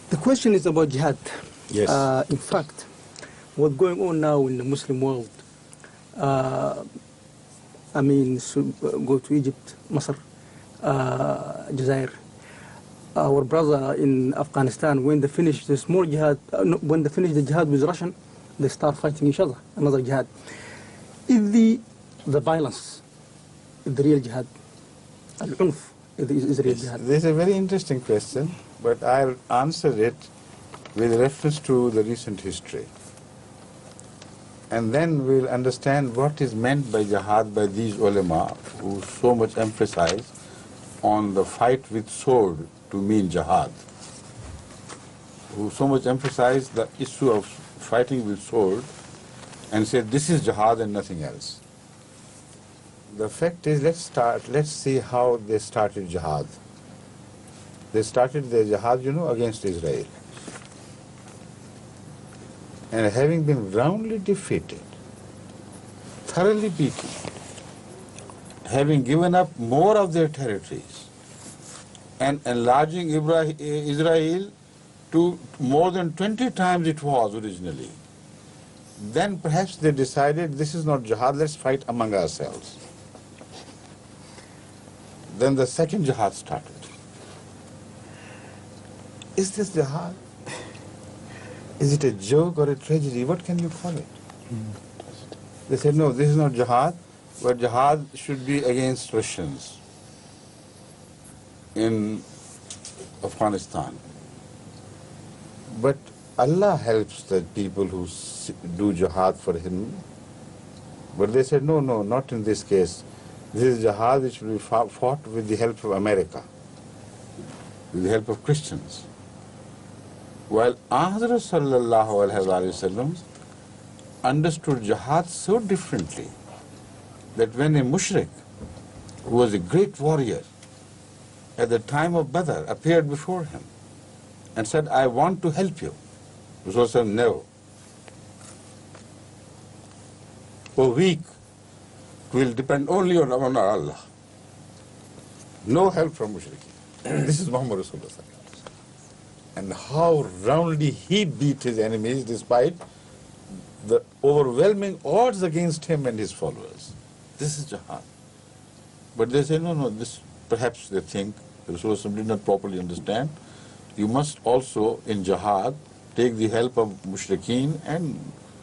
The question is about jihad. Yes. In fact, what's going on now in the Muslim world, I mean, so go to Egypt, Masr, Jazair. Our brother in Afghanistan, when they finish the small jihad, when they finish the jihad with Russian, they start fighting each other, another jihad. Is the violence the real jihad? Al-unf is real jihad? This is a very interesting question, but I'll answer it with reference to the recent history. And then we'll understand what is meant by jihad by these ulama who so much emphasize on the fight with sword to mean jihad, who so much emphasize the issue of fighting with sword and said this is jihad and nothing else. The fact is, let's see how they started jihad. They started their jihad, against Israel. And having been roundly defeated, thoroughly beaten, having given up more of their territories, and enlarging Israel to more than 20 times it was originally, then perhaps they decided this is not jihad, let's fight among ourselves. Then the second jihad started. Is this jihad? Is it a joke or a tragedy? What can you call it? They said, no, this is not jihad, but jihad should be against Russians in Afghanistan. But Allah helps the people who do jihad for Him. But they said, no, not in this case. This is jihad which will be fought with the help of America, with the help of Christians. While Hazrat sallallahu alaihi wasallam understood jihad so differently that when a mushrik, who was a great warrior at the time of Badr, appeared before him and said, I want to help you, Rasul said, no. For weak will depend only on Allah. No help from mushrikeen. This is Muhammad Rasulullah. And how roundly he beat his enemies despite the overwhelming odds against him and his followers. This is jihad. But they say, no, this perhaps they think, Rasulullah did not properly understand. You must also, in jihad, take the help of mushrikeen and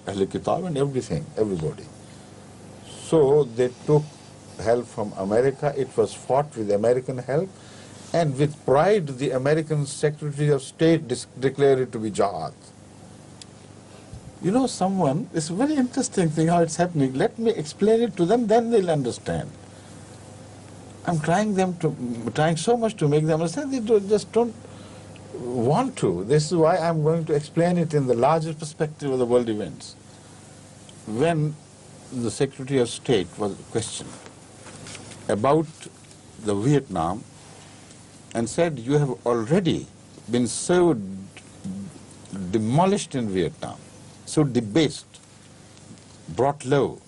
Ahl Kitab and everything, everybody. So they took help from America. It was fought with American help. And with pride, the American Secretary of State declared it to be jihad. It's a very interesting thing how it's happening. Let me explain it to them, then they'll understand. I'm trying so much to make them understand. They just don't want to. This is why I'm going to explain it in the larger perspective of the world events. When the Secretary of State was questioned about the Vietnam and said, you have already been so demolished in Vietnam, so debased, brought low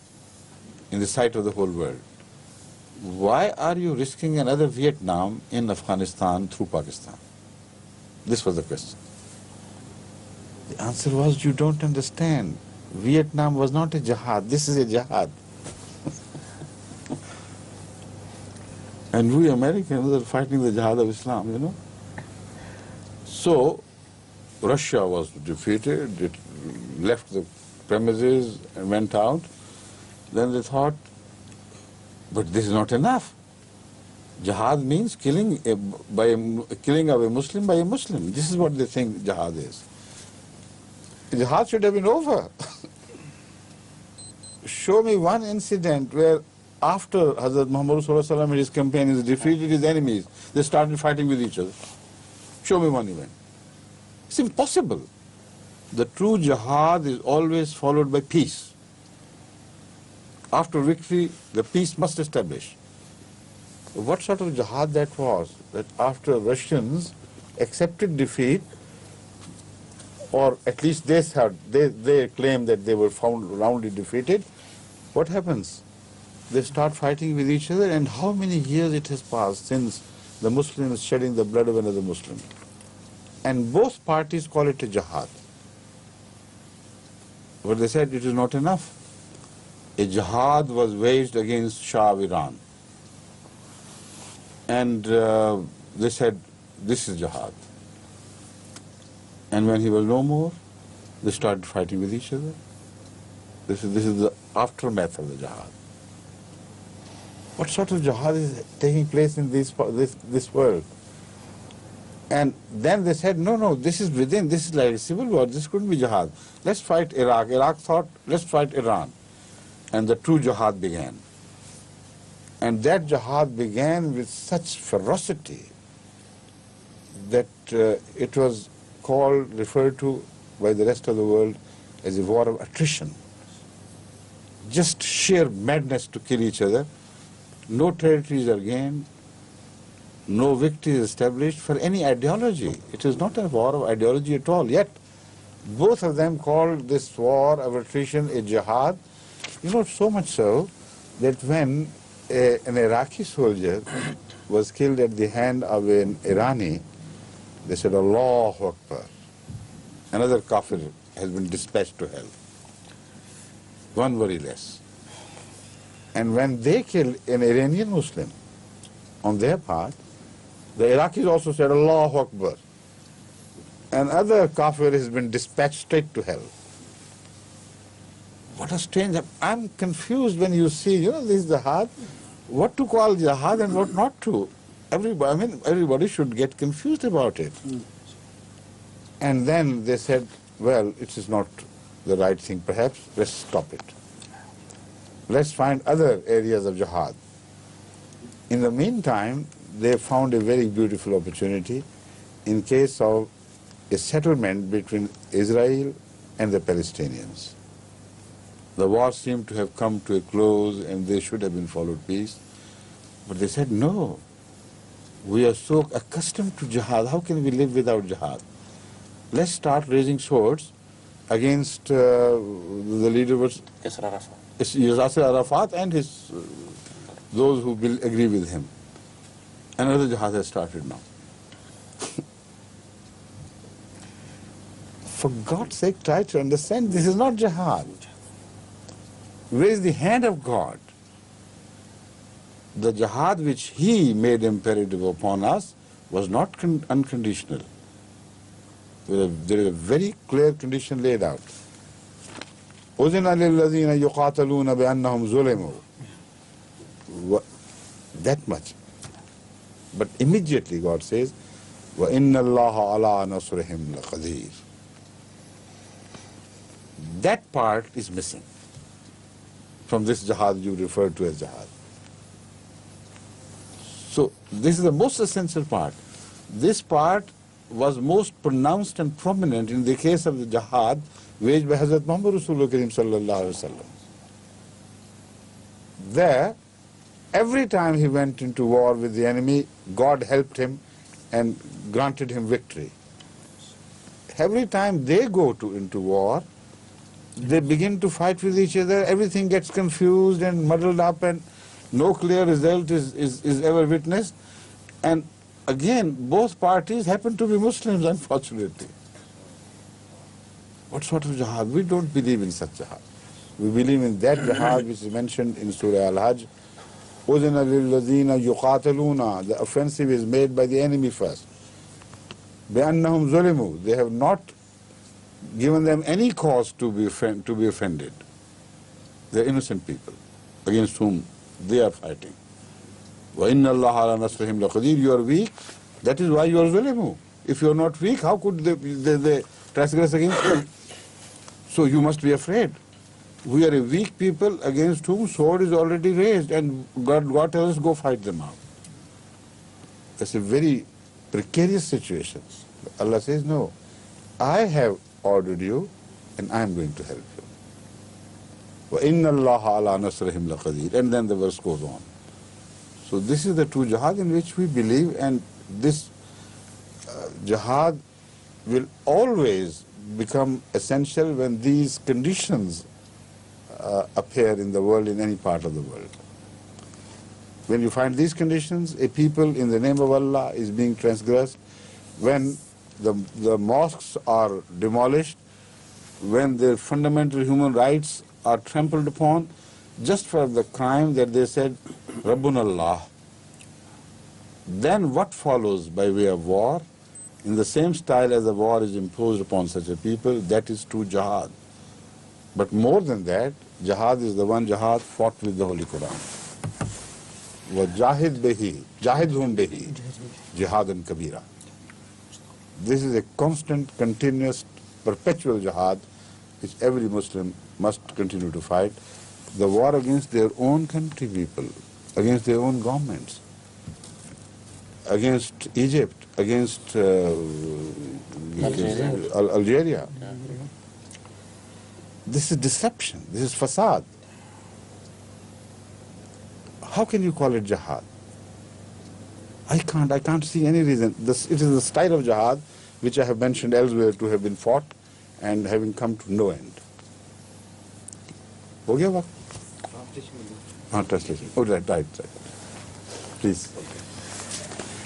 in the sight of the whole world. Why are you risking another Vietnam in Afghanistan through Pakistan? This was the question. The answer was, you don't understand. Vietnam was not a jihad. This is a jihad. And we Americans are fighting the jihad of Islam, So, Russia was defeated, it left the premises and went out. Then they thought, but this is not enough. Jihad means killing of a Muslim by a Muslim. This is what they think jihad is. Jihad should have been over. Show me one incident where after Hazrat Muhammad Rasulullah and his companions defeated his enemies, they started fighting with each other. Show me one event. It's impossible. The true jihad is always followed by peace. After victory, the peace must establish. What sort of jihad that was? That after Russians accepted defeat, or at least they claim that they were found roundly defeated, what happens? They start fighting with each other, and how many years it has passed since the Muslim is shedding the blood of another Muslim? And both parties call it a jihad. But they said it is not enough. A jihad was waged against Shah of Iran. And they said, this is jihad. And when he was no more, they started fighting with each other. This is the aftermath of the jihad. What sort of jihad is taking place in this world? And then they said, no, this is within, this is like a civil war, this couldn't be jihad. Let's fight Iraq. Iraq thought, let's fight Iran. And the true jihad began. And that jihad began with such ferocity that it was referred to by the rest of the world as a war of attrition. Just sheer madness to kill each other. No territories are gained. No victory is established for any ideology. It is not a war of ideology at all. Yet, both of them called this war of attrition a jihad. You know, so much so that when an Iraqi soldier was killed at the hand of an Irani, they said, Allahu Akbar. Another kafir has been dispatched to hell. One worry less. And when they killed an Iranian Muslim, on their part, the Iraqis also said, Allahu Akbar. Another kafir has been dispatched straight to hell. What a strange... I'm confused when you see, this jihad, what to call jihad and what not to. Everybody should get confused about it. And then they said, well, it is not the right thing perhaps, let's stop it. Let's find other areas of jihad. In the meantime, they found a very beautiful opportunity in case of a settlement between Israel and the Palestinians. The war seemed to have come to a close and there should have been followed peace. But they said, no, we are so accustomed to jihad, how can we live without jihad? Let's start raising swords against the leader was Yasser Arafat and those who will agree with him. Another jihad has started now. For God's sake, try to understand, this is not jihad. Where is the hand of God? The jihad which He made imperative upon us was not unconditional. There is a very clear condition laid out. أُذِنَ لِلَّذِينَ يُقَاتَلُونَ بِأَنَّهُمْ ظُلِمُوا. That much. But immediately God says, وَإِنَّ اللَّهَ عَلَىٰ نَصْرِهِمْ لَقَدِيرٌ. That part is missing from this jihad you refer to as jihad. So this is the most essential part. This part was most pronounced and prominent in the case of the jihad waged by Hazrat Muhammad Rasulullah Kareem sallallahu alaihi wasallam. There, every time he went into war with the enemy, God helped him and granted him victory. Every time they go into war, they begin to fight with each other, everything gets confused and muddled up and no clear result is ever witnessed. And again, both parties happen to be Muslims, unfortunately. What sort of jihad? We don't believe in such jihad. We believe in that jihad which is mentioned in Surah Al-Hajj. أُذِنَ لِلَّذِينَ يُقَاتَلُونَ. The offensive is made by the enemy first. بِأَنَّهُمْ ظُلِمُوا. They have not given them any cause to be offended. They are innocent people against whom they are fighting. وَإِنَّ اللَّهَ عَلَىٰ نَصْرِهِمْ لَقَدِيرٌ. You are weak, that is why you are ظُلِمُوا. If you are not weak, how could they transgress against you? So you must be afraid. We are a weak people against whom sword is already raised and God tells us go fight them out. That's a very precarious situation. Allah says, no, I have ordered you and I am going to help you. وَإِنَّ اللَّهَ عَلَىٰ نَصْرِهِمْ لَقَدِيرٌ. And then the verse goes on. So this is the true jihad in which we believe, and this jihad will always become essential when these conditions appear in the world, in any part of the world. When you find these conditions, a people in the name of Allah is being transgressed, when the mosques are demolished, when their fundamental human rights are trampled upon, just for the crime that they said, Rabbun Allah. Then what follows by way of war, in the same style as the war is imposed upon such a people, that is true jihad. But more than that, jihad is the one jihad fought with the Holy Quran. وَجَاهِدْ بِهِ جَاهِدْهُمْ بِهِ جِهَادًا كَبِيرًا. This is a constant, continuous, perpetual jihad which every Muslim must continue to fight. The war against their own country people, against their own governments, against Egypt, against Algeria. This is deception, this is facade. How can you call it jihad? I can't see any reason. It is the style of jihad which I have mentioned elsewhere to have been fought and having come to no end. हो गया बात? Translation. Oh, right. Please.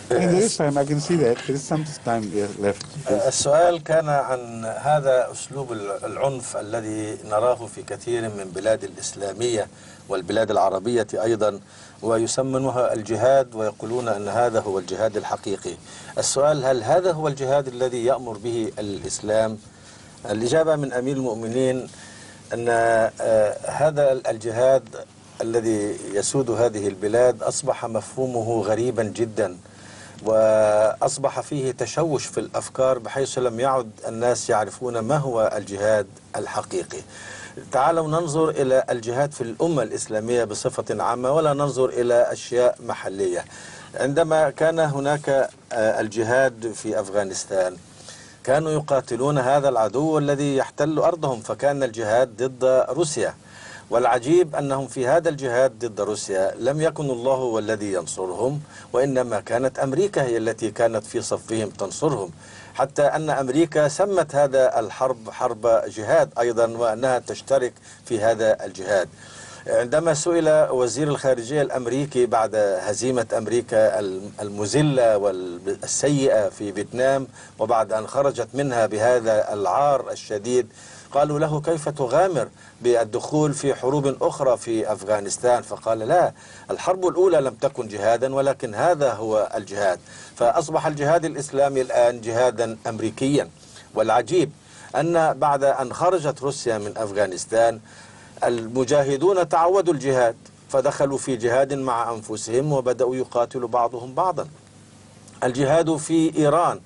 There is time. I can see that. There is some time left. السؤال كان عن هذا أسلوب العنف الذي نراه في كثير من بلاد الإسلامية والبلاد العربية أيضا، ويسمونها الجهاد ويقولون أن هذا هو الجهاد الحقيقي. السؤال: هل هذا هو الجهاد الذي يأمر به الإسلام؟ الإجابة من أمير المؤمنين أن هذا الجهاد الذي يسود هذه البلاد أصبح مفهومه غريبا جدا، وأصبح فيه تشوش في الأفكار بحيث لم يعد الناس يعرفون ما هو الجهاد الحقيقي. تعالوا ننظر إلى الجهاد في الأمة الإسلامية بصفة عامة ولا ننظر إلى أشياء محلية. عندما كان هناك الجهاد في أفغانستان كانوا يقاتلون هذا العدو الذي يحتل أرضهم، فكان الجهاد ضد روسيا. والعجيب أنهم في هذا الجهاد ضد روسيا لم يكن الله هو الذي ينصرهم، وإنما كانت أمريكا هي التي كانت في صفهم تنصرهم، حتى أن أمريكا سمت هذا الحرب حرب جهاد أيضا، وأنها تشترك في هذا الجهاد. عندما سئل وزير الخارجية الأمريكي بعد هزيمة أمريكا المذلة والسيئة في فيتنام وبعد أن خرجت منها بهذا العار الشديد، قالوا له: كيف تغامر بالدخول في حروب أخرى في أفغانستان؟ فقال: لا، الحرب الأولى لم تكن جهادا ولكن هذا هو الجهاد. فأصبح الجهاد الإسلامي الآن جهادا أمريكيا. والعجيب أن بعد أن خرجت روسيا من أفغانستان المجاهدون تعودوا الجهاد، فدخلوا في جهاد مع أنفسهم وبدأوا يقاتلوا بعضهم بعضا. الجهاد في إيران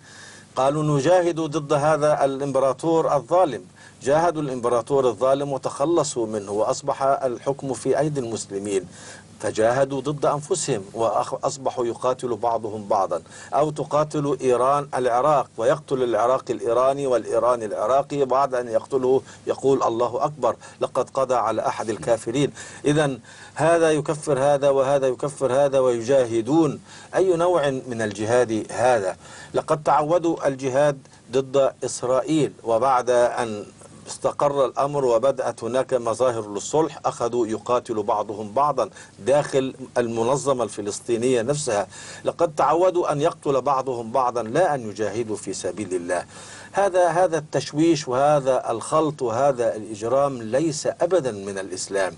قالوا نجاهد ضد هذا الإمبراطور الظالم، جاهدوا الإمبراطور الظالم وتخلصوا منه وأصبح الحكم في أيدي المسلمين، فجاهدوا ضد أنفسهم وأصبحوا يقاتلوا بعضهم بعضا. أو تقاتل إيران العراق ويقتل العراقي الإيراني والإيراني العراقي، وبعد أن يقتله يقول الله أكبر لقد قضى على أحد الكافرين. إذن هذا يكفر هذا وهذا يكفر هذا ويجاهدون. أي نوع من الجهاد هذا؟ لقد تعودوا الجهاد ضد إسرائيل، وبعد أن استقر الأمر وبدأت هناك مظاهر للصلح أخذوا يقاتلوا بعضهم بعضا داخل المنظمة الفلسطينية نفسها. لقد تعودوا أن يقتل بعضهم بعضا لا أن يجاهدوا في سبيل الله. هذا التشويش وهذا الخلط وهذا الإجرام ليس أبدا من الإسلام.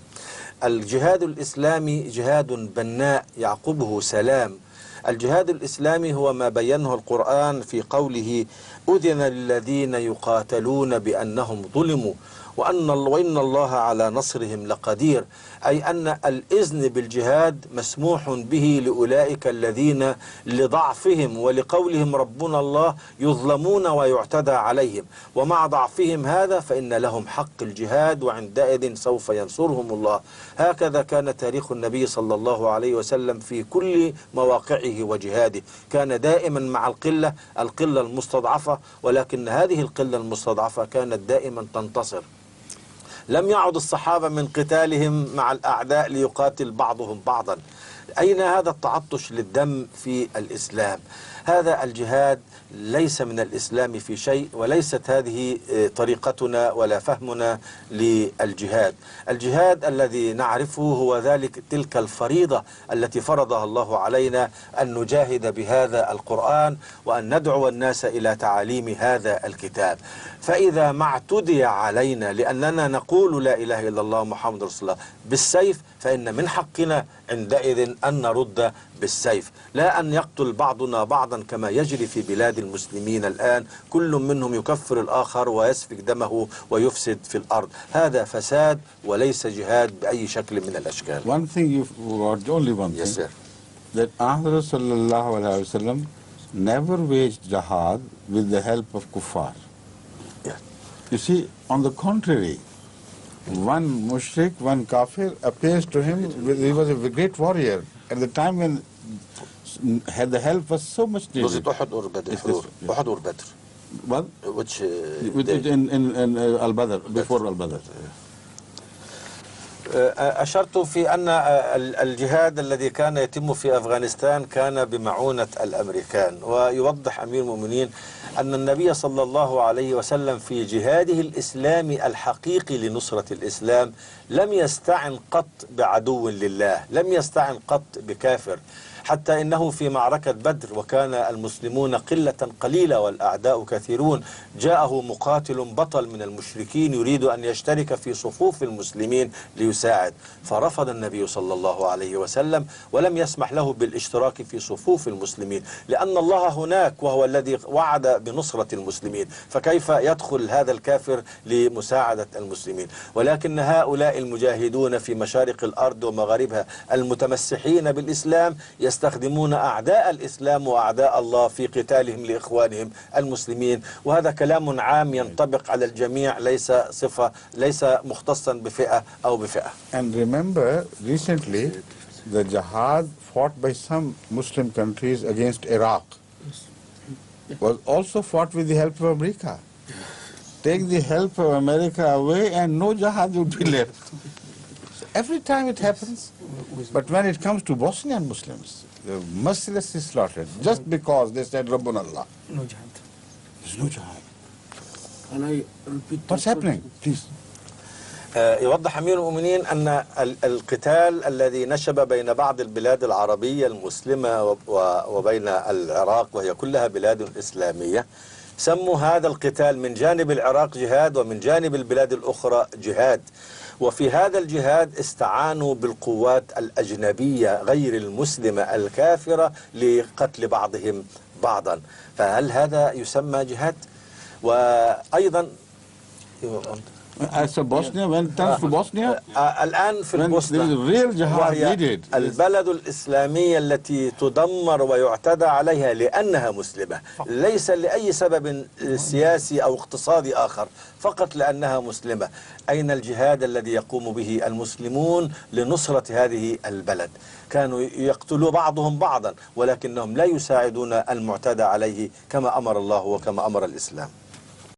الجهاد الإسلامي جهاد بناء يعقبه سلام. الجهاد الإسلامي هو ما بينه القرآن في قوله: أذن للذين يقاتلون بأنهم ظلموا وإن الله على نصرهم لقدير. أي أن الإذن بالجهاد مسموح به لأولئك الذين لضعفهم ولقولهم ربنا الله يظلمون ويعتدى عليهم، ومع ضعفهم هذا فإن لهم حق الجهاد وعندئذ سوف ينصرهم الله. هكذا كان تاريخ النبي صلى الله عليه وسلم في كل مواقعه وجهاده، كان دائما مع القلة المستضعفة، ولكن هذه القلة المستضعفة كانت دائما تنتصر. لم يعد الصحابة من قتالهم مع الأعداء ليقاتل بعضهم بعضا. أين هذا التعطش للدم في الإسلام؟ هذا الجهاد ليس من الإسلام في شيء، وليست هذه طريقتنا ولا فهمنا للجهاد. الجهاد الذي نعرفه هو تلك الفريضة التي فرضها الله علينا، أن نجاهد بهذا القرآن وأن ندعو الناس إلى تعاليم هذا الكتاب. فإذا ما اعتدي علينا لأننا نقول لا إله إلا الله محمد رسول الله بالسيف، فإن من حقنا عندئذ أن نرد بالسيف، لا أن يقتل بعضنا بعضا كما يجري في بلاد المسلمين الآن، كل منهم يكفر الآخر ويسفك دمه ويفسد في الأرض. هذا فساد وليس جهاد بأي شكل من الأشكال. One thing you forgot, only one thing, Yes, sir. that Anwar sallallahu alayhi wa sallam never waged jihad with the help of kuffar. Yeah. You see, on the contrary, one mushrik, one kafir appears to him, he was a great warrior at the time when the help was so much needed. Was it Uhud or Badr? Uhud or Badr? What? Which In Al-Badr, before Al-Badr. أشرت في أن الجهاد الذي كان يتم في أفغانستان كان بمعونة الأمريكان، ويوضح أمير المؤمنين أن النبي صلى الله عليه وسلم في جهاده الإسلامي الحقيقي لنصرة الإسلام لم يستعن قط بعدو لله، لم يستعن قط بكافر، حتى إنه في معركة بدر وكان المسلمون قلة قليلة والأعداء كثيرون، جاءه مقاتل بطل من المشركين يريد أن يشترك في صفوف المسلمين ليساعد، فرفض النبي صلى الله عليه وسلم ولم يسمح له بالاشتراك في صفوف المسلمين، لأن الله هناك وهو الذي وعد بنصرة المسلمين، فكيف يدخل هذا الكافر لمساعدة المسلمين؟ ولكن هؤلاء المجاهدون في مشارق الأرض ومغاربها المتمسحين بالإسلام يستخدمون أعداء الإسلام وأعداء الله في قتالهم لإخوانهم المسلمين، وهذا كلام عام ينطبق على الجميع، ليس مختصا بفئة أو بفئة. And remember, recently, the jihad fought by some Muslim countries against Iraq was also fought with the help of America. Take the help of America away and no jihad would be left. Every time it happens, but when it comes to Bosnian Muslims, they're mercilessly slaughtered just because they said Rabbuna Allah. No jihad. There's no jihad. And I repeat. What's happening? Please. يوضح أمير المؤمنين أن القتال الذي نشب بين بعض البلاد العربية المسلمة وبين العراق وهي كلها بلاد إسلامية، سموا هذا القتال من جانب العراق جهاد ومن جانب البلاد الأخرى جهاد، وفي هذا الجهاد استعانوا بالقوات الأجنبية غير المسلمة الكافرة لقتل بعضهم بعضا، فهل هذا يسمى جهاد؟ وأيضا As a Bosnia, when it comes to Bosnia, الآن في البوسنة real jihad وهي needed. البلد الإسلامية التي تدمر ويعتدى عليها لأنها مسلمة، ليس لأي سبب سياسي أو اقتصادي آخر، فقط لأنها مسلمة. أين الجهاد الذي يقوم به المسلمون لنصرة هذه البلد؟ كانوا يقتلوا بعضهم بعضا ولكنهم لا يساعدون المعتدى عليه كما أمر الله وكما أمر الإسلام.